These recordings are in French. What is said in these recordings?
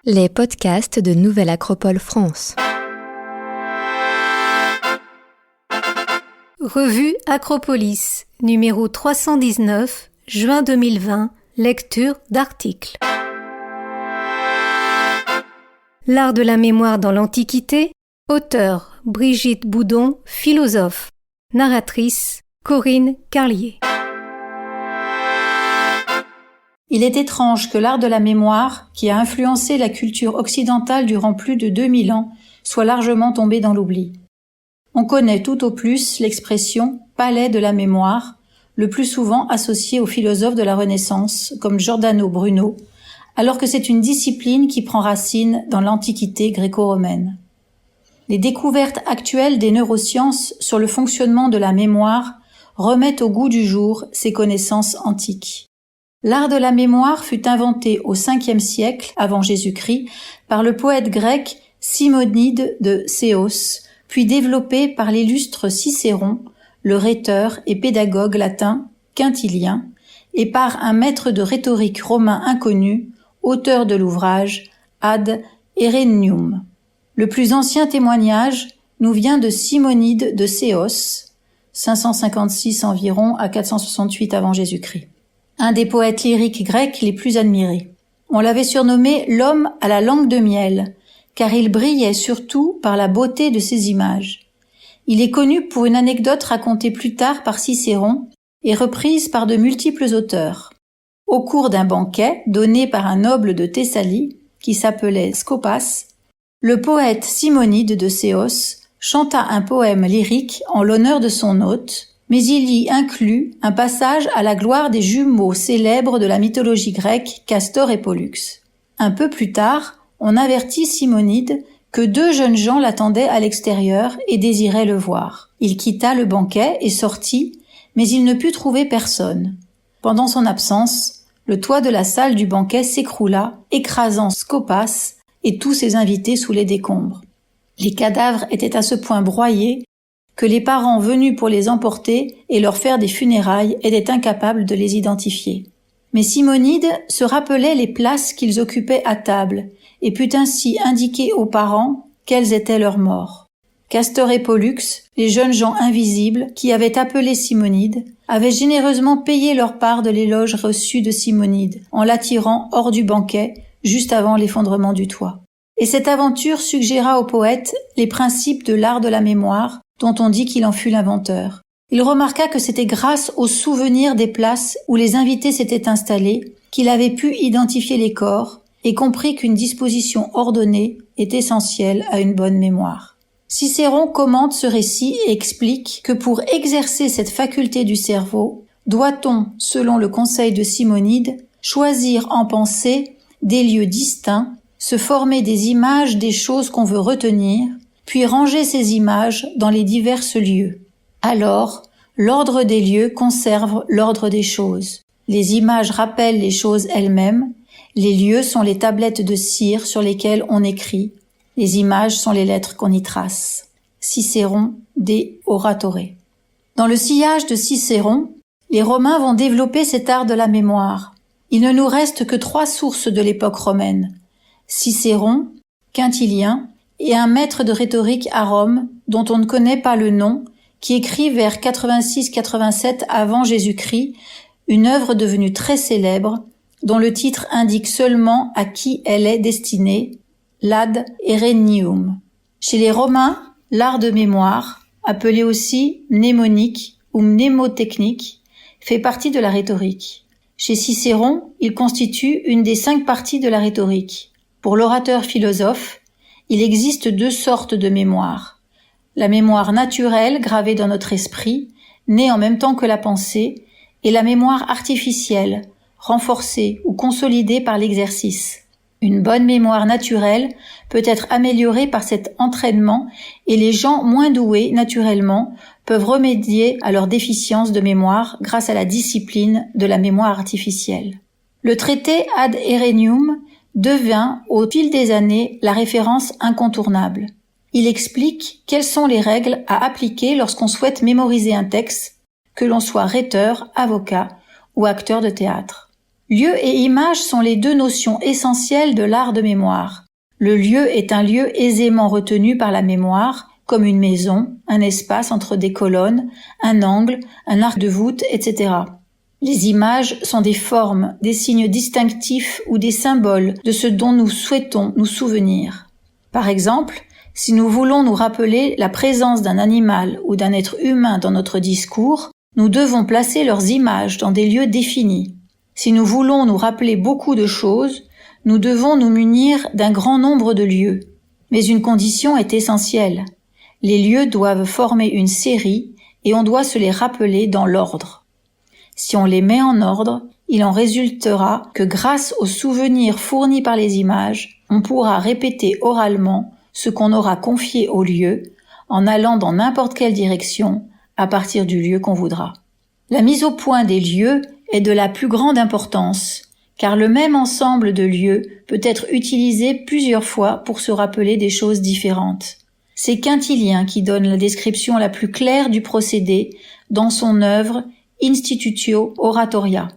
Les podcasts de Nouvelle Acropole France. Revue Acropolis, numéro 319, juin 2020, lecture d'articles. L'art de la mémoire dans l'Antiquité, auteur Brigitte Boudon, philosophe, narratrice Corinne Carlier. Il est étrange que l'art de la mémoire, qui a influencé la culture occidentale durant plus de 2000 ans, soit largement tombé dans l'oubli. On connaît tout au plus l'expression « palais de la mémoire », le plus souvent associée aux philosophes de la Renaissance, comme Giordano Bruno, alors que c'est une discipline qui prend racine dans l'Antiquité gréco-romaine. Les découvertes actuelles des neurosciences sur le fonctionnement de la mémoire remettent au goût du jour ces connaissances antiques. L'art de la mémoire fut inventé au 5e siècle avant Jésus-Christ par le poète grec Simonide de Céos, puis développé par l'illustre Cicéron, le rhéteur et pédagogue latin Quintilien, et par un maître de rhétorique romain inconnu, auteur de l'ouvrage Ad Herennium. Le plus ancien témoignage nous vient de Simonide de Céos, 556 environ à 468 avant Jésus-Christ. Un des poètes lyriques grecs les plus admirés. On l'avait surnommé l'homme à la langue de miel, car il brillait surtout par la beauté de ses images. Il est connu pour une anecdote racontée plus tard par Cicéron et reprise par de multiples auteurs. Au cours d'un banquet donné par un noble de Thessalie, qui s'appelait Scopas, le poète Simonide de Céos chanta un poème lyrique en l'honneur de son hôte, mais il y inclut un passage à la gloire des jumeaux célèbres de la mythologie grecque, Castor et Pollux. Un peu plus tard, on avertit Simonide que 2 jeunes gens l'attendaient à l'extérieur et désiraient le voir. Il quitta le banquet et sortit, mais il ne put trouver personne. Pendant son absence, le toit de la salle du banquet s'écroula, écrasant Scopas et tous ses invités sous les décombres. Les cadavres étaient à ce point broyés que les parents venus pour les emporter et leur faire des funérailles étaient incapables de les identifier. Mais Simonide se rappelait les places qu'ils occupaient à table et put ainsi indiquer aux parents quelles étaient leurs morts. Castor et Pollux, les jeunes gens invisibles qui avaient appelé Simonide, avaient généreusement payé leur part de l'éloge reçu de Simonide en l'attirant hors du banquet juste avant l'effondrement du toit. Et cette aventure suggéra au poète les principes de l'art de la mémoire dont on dit qu'il en fut l'inventeur. Il remarqua que c'était grâce aux souvenirs des places où les invités s'étaient installés qu'il avait pu identifier les corps et comprit qu'une disposition ordonnée est essentielle à une bonne mémoire. Cicéron commente ce récit et explique que pour exercer cette faculté du cerveau, doit-on, selon le conseil de Simonide, choisir en pensée des lieux distincts, se former des images des choses qu'on veut retenir, puis ranger ces images dans les diverses lieux. Alors, l'ordre des lieux conserve l'ordre des choses. Les images rappellent les choses elles-mêmes, les lieux sont les tablettes de cire sur lesquelles on écrit, les images sont les lettres qu'on y trace. Cicéron de Oratore. Dans le sillage de Cicéron, les Romains vont développer cet art de la mémoire. Il ne nous reste que 3 sources de l'époque romaine. Cicéron, Quintilien, et un maître de rhétorique à Rome, dont on ne connaît pas le nom, qui écrit vers 86-87 avant Jésus-Christ, une œuvre devenue très célèbre, dont le titre indique seulement à qui elle est destinée, l'Ad Herennium. Chez les Romains, l'art de mémoire, appelé aussi mnémonique ou mnémotechnique, fait partie de la rhétorique. Chez Cicéron, il constitue une des 5 parties de la rhétorique. Pour l'orateur philosophe, il existe 2 sortes de mémoire. La mémoire naturelle gravée dans notre esprit, née en même temps que la pensée, et la mémoire artificielle, renforcée ou consolidée par l'exercice. Une bonne mémoire naturelle peut être améliorée par cet entraînement et les gens moins doués naturellement peuvent remédier à leur déficience de mémoire grâce à la discipline de la mémoire artificielle. Le traité Ad Herennium devint, au fil des années, la référence incontournable. Il explique quelles sont les règles à appliquer lorsqu'on souhaite mémoriser un texte, que l'on soit rhéteur, avocat ou acteur de théâtre. Lieu et image sont les deux notions essentielles de l'art de mémoire. Le lieu est un lieu aisément retenu par la mémoire, comme une maison, un espace entre des colonnes, un angle, un arc de voûte, etc. Les images sont des formes, des signes distinctifs ou des symboles de ce dont nous souhaitons nous souvenir. Par exemple, si nous voulons nous rappeler la présence d'un animal ou d'un être humain dans notre discours, nous devons placer leurs images dans des lieux définis. Si nous voulons nous rappeler beaucoup de choses, nous devons nous munir d'un grand nombre de lieux. Mais une condition est essentielle. Les lieux doivent former une série et on doit se les rappeler dans l'ordre. Si on les met en ordre, il en résultera que grâce aux souvenirs fournis par les images, on pourra répéter oralement ce qu'on aura confié au lieu en allant dans n'importe quelle direction à partir du lieu qu'on voudra. La mise au point des lieux est de la plus grande importance, car le même ensemble de lieux peut être utilisé plusieurs fois pour se rappeler des choses différentes. C'est Quintilien qui donne la description la plus claire du procédé dans son œuvre Institutio Oratoria.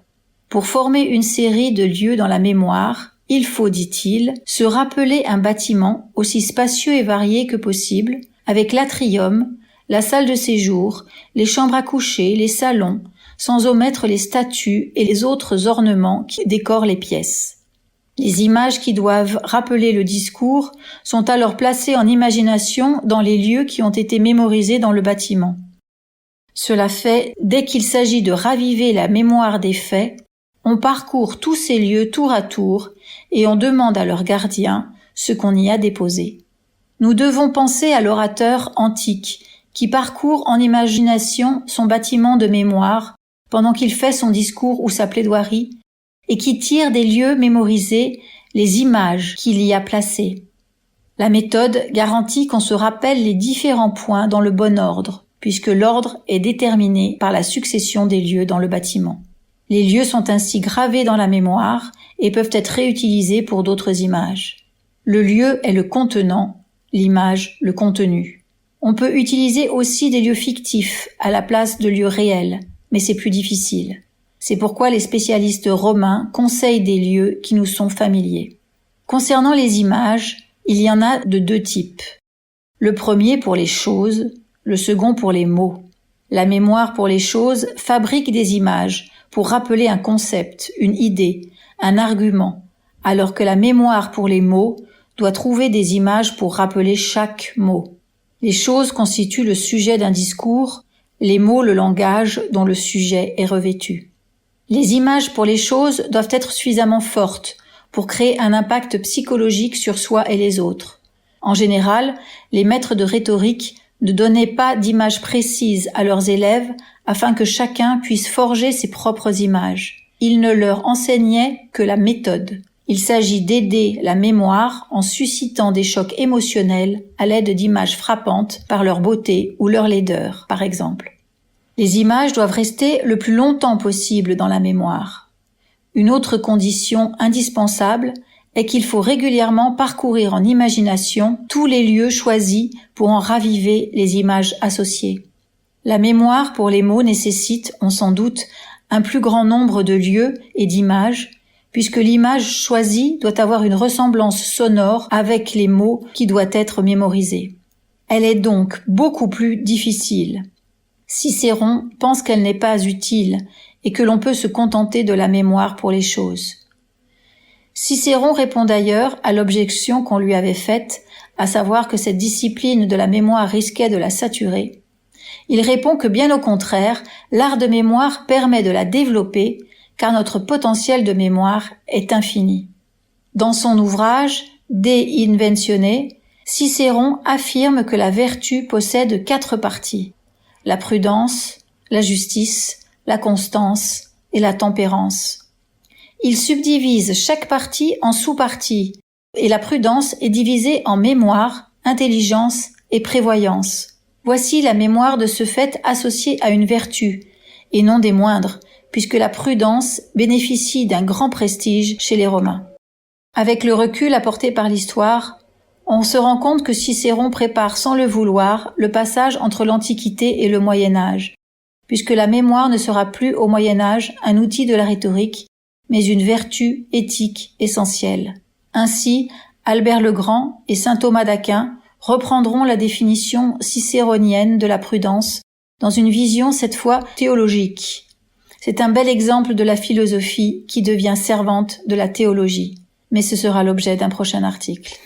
Pour former une série de lieux dans la mémoire, il faut, dit-il, se rappeler un bâtiment aussi spacieux et varié que possible, avec l'atrium, la salle de séjour, les chambres à coucher, les salons, sans omettre les statues et les autres ornements qui décorent les pièces. Les images qui doivent rappeler le discours sont alors placées en imagination dans les lieux qui ont été mémorisés dans le bâtiment. Cela fait, dès qu'il s'agit de raviver la mémoire des faits, on parcourt tous ces lieux tour à tour et on demande à leur gardien ce qu'on y a déposé. Nous devons penser à l'orateur antique qui parcourt en imagination son bâtiment de mémoire pendant qu'il fait son discours ou sa plaidoirie et qui tire des lieux mémorisés les images qu'il y a placées. La méthode garantit qu'on se rappelle les différents points dans le bon ordre, puisque l'ordre est déterminé par la succession des lieux dans le bâtiment. Les lieux sont ainsi gravés dans la mémoire et peuvent être réutilisés pour d'autres images. Le lieu est le contenant, l'image le contenu. On peut utiliser aussi des lieux fictifs à la place de lieux réels, mais c'est plus difficile. C'est pourquoi les spécialistes romains conseillent des lieux qui nous sont familiers. Concernant les images, il y en a de deux types. Le premier pour les choses, le second pour les mots. La mémoire pour les choses fabrique des images pour rappeler un concept, une idée, un argument, alors que la mémoire pour les mots doit trouver des images pour rappeler chaque mot. Les choses constituent le sujet d'un discours, les mots le langage dont le sujet est revêtu. Les images pour les choses doivent être suffisamment fortes pour créer un impact psychologique sur soi et les autres. En général, les maîtres de rhétorique ne donnaient pas d'images précises à leurs élèves afin que chacun puisse forger ses propres images. Ils ne leur enseignaient que la méthode. Il s'agit d'aider la mémoire en suscitant des chocs émotionnels à l'aide d'images frappantes par leur beauté ou leur laideur, par exemple. Les images doivent rester le plus longtemps possible dans la mémoire. Une autre condition indispensable est qu'il faut régulièrement parcourir en imagination tous les lieux choisis pour en raviver les images associées. La mémoire pour les mots nécessite, on s'en doute, un plus grand nombre de lieux et d'images, puisque l'image choisie doit avoir une ressemblance sonore avec les mots qui doivent être mémorisés. Elle est donc beaucoup plus difficile. Cicéron pense qu'elle n'est pas utile et que l'on peut se contenter de la mémoire pour les choses. Cicéron répond d'ailleurs à l'objection qu'on lui avait faite, à savoir que cette discipline de la mémoire risquait de la saturer. Il répond que bien au contraire, l'art de mémoire permet de la développer, car notre potentiel de mémoire est infini. Dans son ouvrage De Inventione, Cicéron affirme que la vertu possède 4 parties: la prudence, la justice, la constance et la tempérance. Il subdivise chaque partie en sous-parties, et la prudence est divisée en mémoire, intelligence et prévoyance. Voici la mémoire de ce fait associée à une vertu, et non des moindres, puisque la prudence bénéficie d'un grand prestige chez les Romains. Avec le recul apporté par l'histoire, on se rend compte que Cicéron prépare sans le vouloir le passage entre l'Antiquité et le Moyen Âge, puisque la mémoire ne sera plus au Moyen Âge un outil de la rhétorique, mais une vertu éthique essentielle. Ainsi, Albert le Grand et saint Thomas d'Aquin reprendront la définition cicéronienne de la prudence dans une vision cette fois théologique. C'est un bel exemple de la philosophie qui devient servante de la théologie, mais ce sera l'objet d'un prochain article.